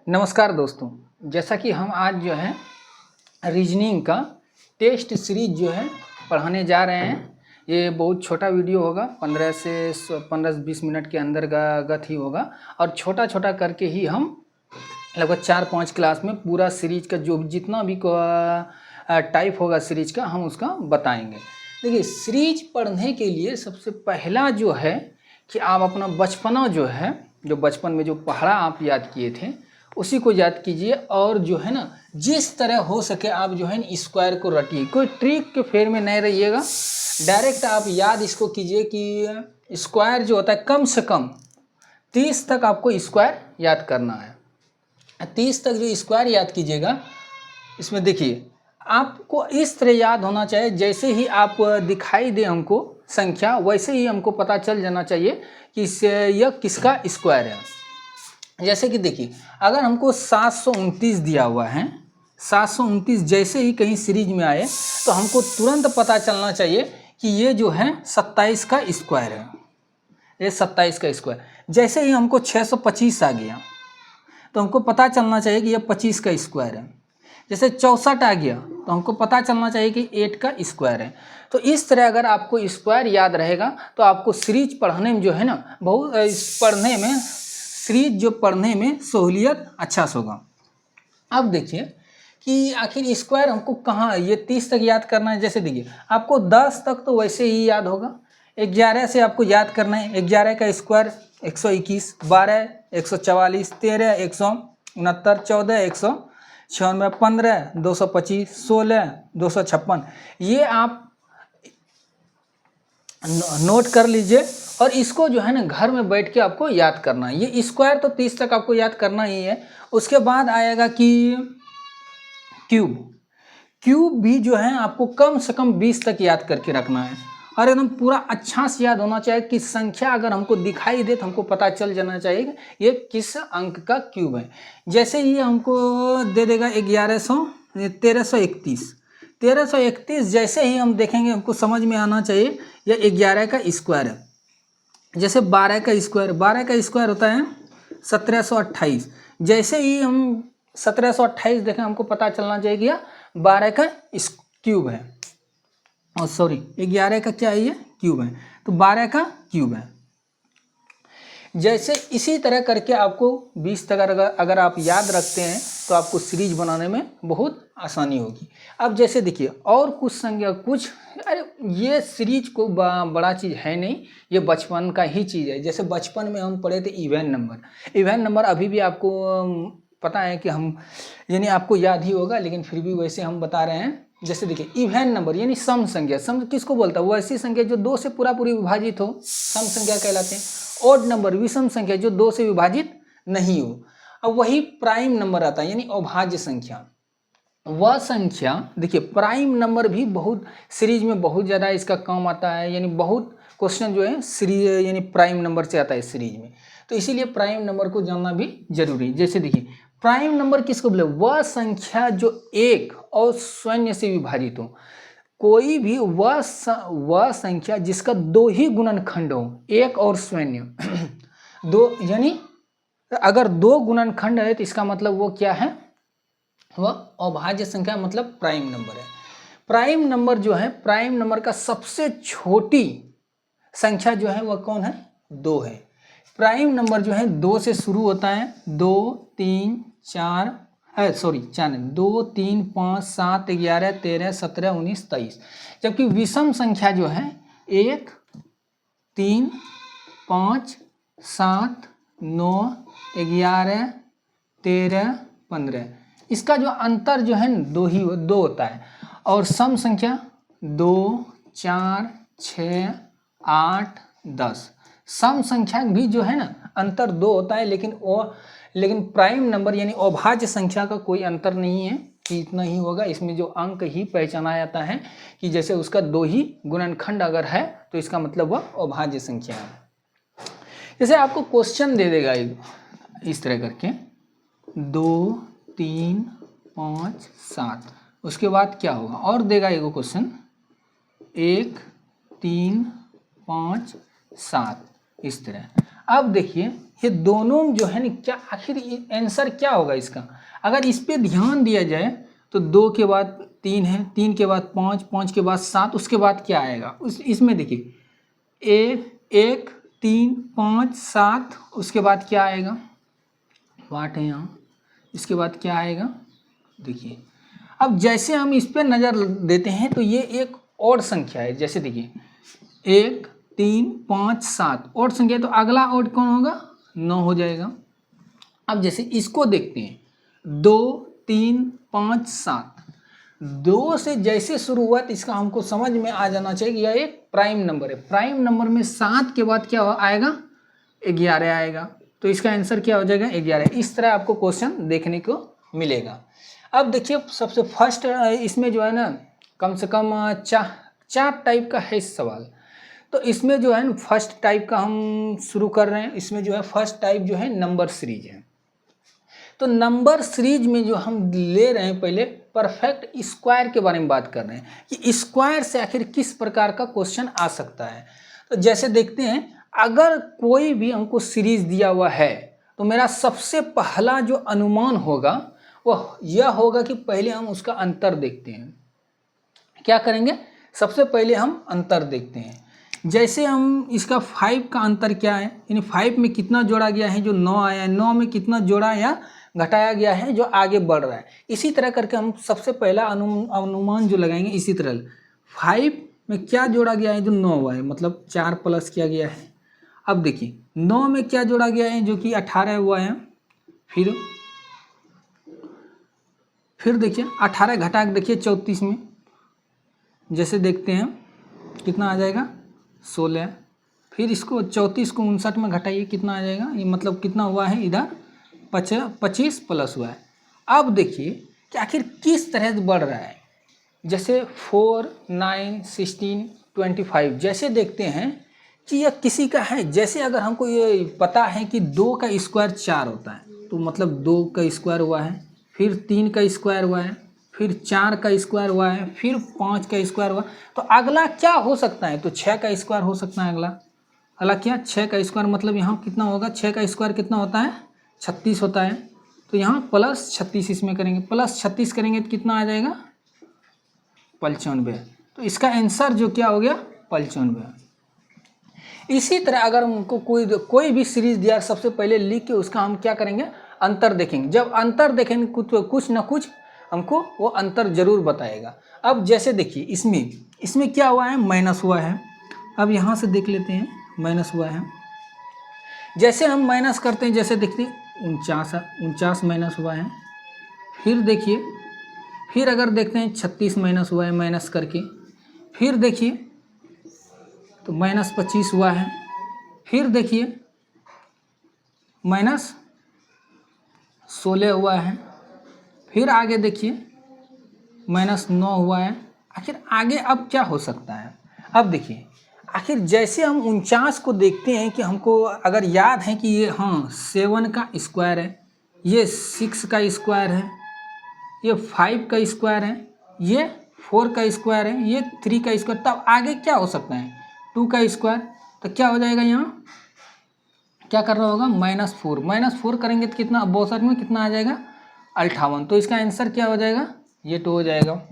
नमस्कार दोस्तों, जैसा कि हम आज जो है रीजनिंग का टेस्ट सीरीज जो है पढ़ाने जा रहे हैं। ये बहुत छोटा वीडियो होगा, 15 से 20 मिनट के अंतर्गत ही होगा और छोटा छोटा करके ही हम लगभग 4-5 क्लास में पूरा सीरीज का जो जितना भी टाइप होगा सीरीज का हम उसका बताएंगे। देखिए, सीरीज पढ़ने के लिए सबसे पहला जो है कि आप अपना बचपना जो है, जो बचपन में जो पढ़ा आप याद किए थे उसी को याद कीजिए और जो है ना जिस तरह हो सके आप जो है स्क्वायर को रटिए। कोई ट्रिक के फेर में नहीं रहिएगा, डायरेक्ट आप याद इसको कीजिए कि स्क्वायर जो होता है कम से कम 30 तक आपको स्क्वायर याद करना है। 30 तक जो स्क्वायर याद कीजिएगा, इसमें देखिए आपको इस तरह याद होना चाहिए जैसे ही आप दिखाई दे हमको संख्या वैसे ही हमको पता चल जाना चाहिए कि यह किसका स्क्वायर है। जैसे कि देखिए, अगर हमको 729 दिया हुआ है, 729 जैसे ही कहीं सीरीज में आए तो हमको तुरंत पता चलना चाहिए कि ये जो है 27 का स्क्वायर है, ये 27 का स्क्वायर। जैसे ही हमको 625 आ गया तो हमको पता चलना चाहिए कि ये 25 का स्क्वायर है। जैसे 64 आ गया तो हमको पता चलना चाहिए कि 8 का स्क्वायर है। तो इस तरह अगर आपको स्क्वायर याद रहेगा तो आपको सीरीज पढ़ने में जो है ना बहुत पढ़ने में सीरीज जो पढ़ने में सहूलियत अच्छा होगा। अब देखिए कि आखिर स्क्वायर हमको कहाँ ये 30 तक याद करना है। जैसे देखिए आपको 10 तक तो वैसे ही याद होगा, 11 से आपको याद करना है। 11 का स्क्वायर 121, 12 144, 13 169, 14 196, 15 225, 16 256। ये आप नोट कर लीजिए और इसको जो है ना घर में बैठ के आपको याद करना है। ये स्क्वायर तो 30 तक आपको याद करना ही है। उसके बाद आएगा कि क्यूब। क्यूब भी जो है आपको कम से कम 20 तक याद करके रखना है और एकदम पूरा अच्छा से याद होना चाहिए कि संख्या अगर हमको दिखाई दे तो हमको पता चल जाना चाहिए ये किस अंक का क्यूब है। जैसे ही हमको दे देगा 1331 जैसे ही हम देखेंगे हमको समझ में आना चाहिए यह 11 का स्क्वायर है। जैसे 12 का स्क्वायर होता है 1728। जैसे ही हम 1728 देखें हमको पता चलना चाहिए कि यह 12 का क्यूब है, और सॉरी 11 का क्या है, ये क्यूब है, तो 12 का क्यूब है। जैसे इसी तरह करके आपको 20 तक अगर आप याद रखते हैं तो आपको सीरीज बनाने में बहुत आसानी होगी। अब जैसे देखिए और कुछ संख्या कुछ, अरे ये सीरीज को बड़ा चीज़ है नहीं, ये बचपन का ही चीज़ है। जैसे बचपन में हम पढ़े थे इवन नंबर अभी भी आपको पता है कि हम यानी आपको याद ही होगा, लेकिन फिर भी वैसे हम बता रहे हैं। जैसे देखिए इवन नंबर यानी सम संख्या, सम किसको बोलता है, वो ऐसी संख्या जो 2 से पूरी विभाजित हो, सम संख्या कहलाते हैं। ऑड नंबर विषम संख्या जो 2 से विभाजित नहीं हो। अब वही प्राइम नंबर आता है यानी अभाज्य संख्या। वह संख्या देखिए प्राइम नंबर भी बहुत सीरीज में बहुत ज़्यादा इसका काम आता है, यानी बहुत क्वेश्चन जो है सीरीज यानी प्राइम नंबर से आता है सीरीज में, तो इसीलिए प्राइम नंबर को जानना भी जरूरी। जैसे देखिए प्राइम नंबर किसको बोले, वह संख्या जो 1 और शून्य से विभाजित हो। कोई भी वह संख्या जिसका 2 ही गुणनखंड हो, 1 और शून्य दो, यानी अगर 2 गुणनखंड है तो इसका मतलब वो क्या है, वह अभाज्य संख्या मतलब प्राइम नंबर है। प्राइम नंबर जो है, प्राइम नंबर का सबसे छोटी संख्या जो है वह कौन है, 2 है। प्राइम नंबर जो है 2 से शुरू होता है, 2 3 4 2 3 5 7 11 13 17 19 23। जबकि विषम संख्या जो है 1 3 5 7 9 11 13 15, इसका जो अंतर जो है 2 होता है। और सम संख्या 2 4 6 8 10, सम संख्या भी जो है ना अंतर 2 होता है, लेकिन प्राइम नंबर यानी अभाज्य संख्या का कोई अंतर नहीं है कि इतना ही होगा। इसमें जो अंक ही पहचाना जाता है कि जैसे उसका 2 ही गुणनखंड अगर है तो इसका मतलब वह अभाज्य संख्या है। जैसे आपको क्वेश्चन दे देगा इस तरह करके 2 3 5 7, उसके बाद क्या होगा और देगा एगो क्वेश्चन 1 3 5 7 इस तरह। अब देखिए ये दोनों जो है ना, क्या आखिर आंसर क्या होगा इसका? अगर इस पे ध्यान दिया जाए तो 2 के बाद 3 है, 3 के बाद 5, 5 के बाद 7, उसके बाद क्या आएगा इसमें देखिए 1 3 5 7, उसके बाद क्या आएगा? वाट है यहाँ, इसके बाद क्या आएगा देखिए। अब जैसे हम इस पर नज़र देते हैं तो ये एक ओड संख्या है। जैसे देखिए 1 3 5 7 ओड संख्या है, तो अगला ओड कौन होगा? 9 हो जाएगा। अब जैसे इसको देखते हैं 2 3 5 7, 2 से जैसे शुरुआत इसका हमको समझ में आ जाना चाहिए कि यह एक प्राइम नंबर है। प्राइम नंबर में 7 के बाद क्या आएगा? 11 आएगा। तो इसका आंसर क्या हो जाएगा? 11। इस तरह आपको क्वेश्चन देखने को मिलेगा। अब देखिए सबसे फर्स्ट इसमें जो है ना, कम से कम 4 टाइप का है इस सवाल। तो इसमें जो है ना फर्स्ट टाइप का हम शुरू कर रहे हैं। इसमें जो है फर्स्ट टाइप जो है नंबर सीरीज है। तो नंबर सीरीज में जो हम ले रहे हैं, पहले परफेक्ट स्क्वायर के बारे में बात कर रहे हैं कि स्क्वायर से आखिर किस प्रकार का क्वेश्चन आ सकता है। तो जैसे देखते हैं, अगर कोई भी हमको सीरीज दिया हुआ है तो मेरा सबसे पहला जो अनुमान होगा वह यह होगा कि पहले हम उसका अंतर देखते हैं। क्या करेंगे? सबसे पहले हम अंतर देखते हैं। जैसे हम इसका 5 का अंतर क्या है, यानी 5 में कितना जोड़ा गया है जो 9 आया है, 9 में कितना जोड़ा या घटाया गया है जो आगे बढ़ रहा है। इसी तरह करके हम सबसे पहला अनुमान जो लगाएंगे इसी तरह। 5 में क्या जोड़ा गया है जो 9 हुआ है, मतलब 4 प्लस किया गया है। अब देखिए 9 में क्या जोड़ा गया है जो कि 18 हुआ है। फिर देखिए 18 घटा के देखिए 34 में, जैसे देखते हैं कितना आ जाएगा? 16। फिर इसको 34 को 59 में घटाइए, कितना आ जाएगा? ये मतलब कितना हुआ है इधर? 25 प्लस हुआ है। अब देखिए कि आखिर किस तरह से बढ़ रहा है। जैसे 4 9 16 25, जैसे देखते हैं कि यह किसी का है। जैसे अगर हमको ये पता है कि 2 का स्क्वायर 4 होता है, तो मतलब 2 का स्क्वायर हुआ है, फिर 3 का स्क्वायर हुआ है, फिर 4 का स्क्वायर हुआ है, फिर 5 का स्क्वायर हुआ। तो अगला क्या हो सकता है? तो 6 का स्क्वायर हो सकता है अगला क्या? 6 का स्क्वायर, मतलब यहाँ कितना होगा? 6 का स्क्वायर कितना होता है? 36 होता है। तो यहाँ प्लस 36 इसमें करेंगे, प्लस 36 करेंगे तो कितना आ जाएगा? 95। तो इसका आंसर जो क्या हो गया? 95। इसी तरह अगर हमको कोई भी सीरीज दिया, सबसे पहले लिख के उसका हम क्या करेंगे? अंतर देखेंगे। जब अंतर देखेंगे कुछ ना कुछ हमको वो अंतर जरूर बताएगा। अब जैसे देखिए इसमें क्या हुआ है? माइनस हुआ है। अब यहाँ से देख लेते हैं, माइनस हुआ है। जैसे हम माइनस करते हैं, जैसे देखते हैं 49 माइनस हुआ है। फिर देखिए, फिर अगर देखते हैं 36 माइनस हुआ है, माइनस करके फिर देखिए तो माइनस 25 हुआ है। फिर देखिए माइनस 16 हुआ है। फिर आगे देखिए माइनस 9 हुआ है। आखिर आगे अब क्या हो सकता है? अब देखिए आखिर जैसे हम 49 को देखते हैं कि हमको अगर याद है कि ये 7 का स्क्वायर है, ये 6 का स्क्वायर है, ये 5 का स्क्वायर है, ये 4 का स्क्वायर है, ये 3 का स्क्वायर, तब आगे क्या हो सकता है? 2 का स्क्वायर। तो क्या हो जाएगा? यहाँ क्या कर रहा होगा? -4 करेंगे तो कितना बहुत सारे में कितना आ जाएगा? 58। तो इसका आंसर क्या हो जाएगा? ये 2 हो जाएगा।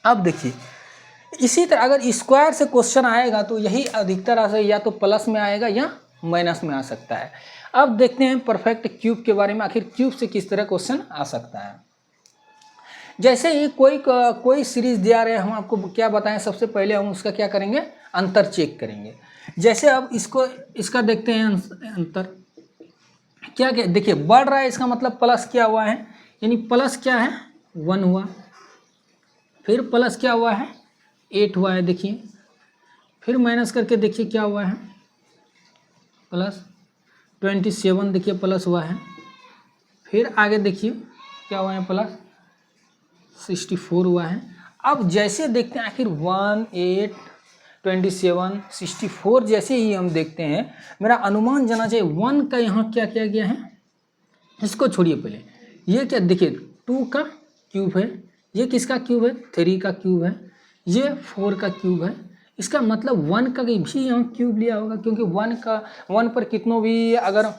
अब देखिए इसी तरह अगर स्क्वायर से क्वेश्चन आएगा तो यही अधिकतर से या तो प्लस में आएगा या माइनस में आ सकता है। अब देखते हैं परफेक्ट क्यूब के बारे में, आखिर क्यूब से किस तरह क्वेश्चन आ सकता है। जैसे ही कोई सीरीज दिया रहे, हम आपको क्या बताएं? सबसे पहले हम उसका क्या करेंगे? अंतर चेक करेंगे। जैसे अब इसका देखते हैं अंतर क्या देखिए बढ़ रहा है, इसका मतलब प्लस क्या हुआ है? यानी प्लस क्या है? 1 हुआ। फिर प्लस क्या हुआ है? 8 हुआ है। देखिए फिर माइनस करके देखिए क्या हुआ है? प्लस 27 देखिए प्लस हुआ है। फिर आगे देखिए क्या हुआ है? प्लस 64 हुआ है। अब जैसे देखते हैं आखिर 1 8 27 64 जैसे ही हम देखते हैं, मेरा अनुमान जाना चाहिए 1 का यहाँ क्या किया गया है? इसको छोड़िए पहले, ये क्या देखिए 2 का क्यूब है, ये किसका क्यूब है? 3 का क्यूब है, ये 4 का क्यूब है, इसका मतलब 1 का भी यहाँ क्यूब लिया होगा, क्योंकि 1 पर कितनों भी अगर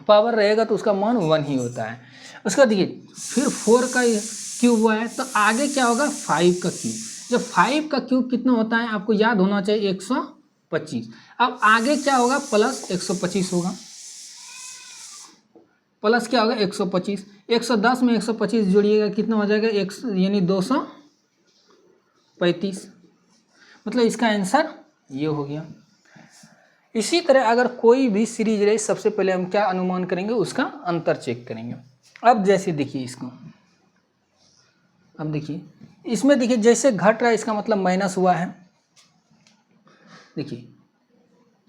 पावर रहेगा तो उसका मान 1 ही होता है। उसके बाद देखिए फिर 4 का क्यूब हुआ है, तो आगे क्या होगा 5 का क्यूब। जब 5 का क्यूब कितना होता है आपको याद होना चाहिए 125। अब आगे क्या होगा प्लस 125 होगा, प्लस क्या होगा 125। 110 में 125 जोड़िएगा कितना हो जाएगा यानी 235। मतलब इसका आंसर ये हो गया। इसी तरह अगर कोई भी सीरीज रहे सबसे पहले हम क्या अनुमान करेंगे, उसका अंतर चेक करेंगे। अब जैसे देखिए इसको, अब देखिए इसमें देखिए जैसे घट रहा है इसका मतलब माइनस हुआ है। देखिए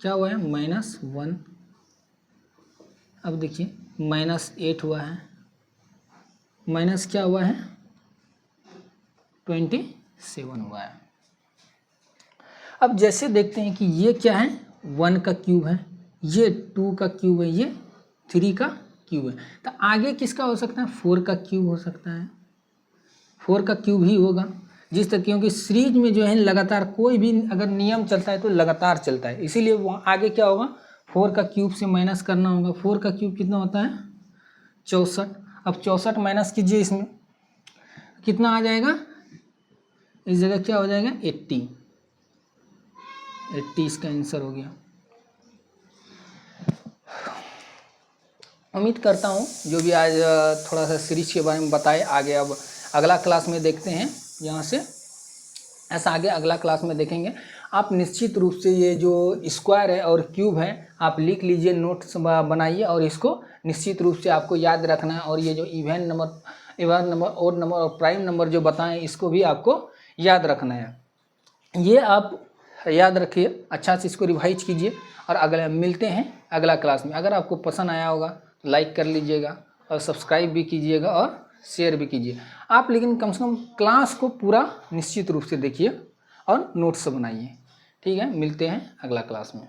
क्या हुआ है -1। अब देखिए -8 हुआ है, माइनस क्या हुआ है 27 हुआ है। अब जैसे देखते हैं कि ये क्या है 1 का क्यूब है, ये 2 का क्यूब है, ये 3 का क्यूब है, तो आगे किसका हो सकता है 4 का क्यूब हो सकता है। 4 का क्यूब ही होगा जिस तक, क्योंकि सीरीज में जो है लगातार कोई भी अगर नियम चलता है तो लगातार चलता है, इसीलिए वहाँ आगे क्या होगा 4 का क्यूब से माइनस करना होगा। 4 का क्यूब कितना होता है 64। अब 64 माइनस कीजिए, इसमें कितना आ जाएगा, इस जगह क्या हो जाएगा 80 इसका आंसर हो गया। उम्मीद करता हूँ जो भी आज थोड़ा सा सीरीज के बारे में बताए, आगे अब अगला क्लास में देखते हैं, यहाँ से ऐसा आगे अगला क्लास में देखेंगे। आप निश्चित रूप से ये जो स्क्वायर है और क्यूब है आप लिख लीजिए, नोट्स बनाइए, और इसको निश्चित रूप से आपको याद रखना है। और ये जो इवन नंबर, ओड नंबर और प्राइम नंबर जो बताएं इसको भी आपको याद रखना है। ये आप याद रखिए, अच्छा से इसको रिवाइज कीजिए, और अगले मिलते हैं अगला क्लास में। अगर आपको पसंद आया होगा तो लाइक कर लीजिएगा, और सब्सक्राइब भी कीजिएगा, और शेयर भी कीजिए आप। लेकिन कम से कम क्लास को पूरा निश्चित रूप से देखिए और नोट्स बनाइए। ठीक है, मिलते हैं अगला क्लास में।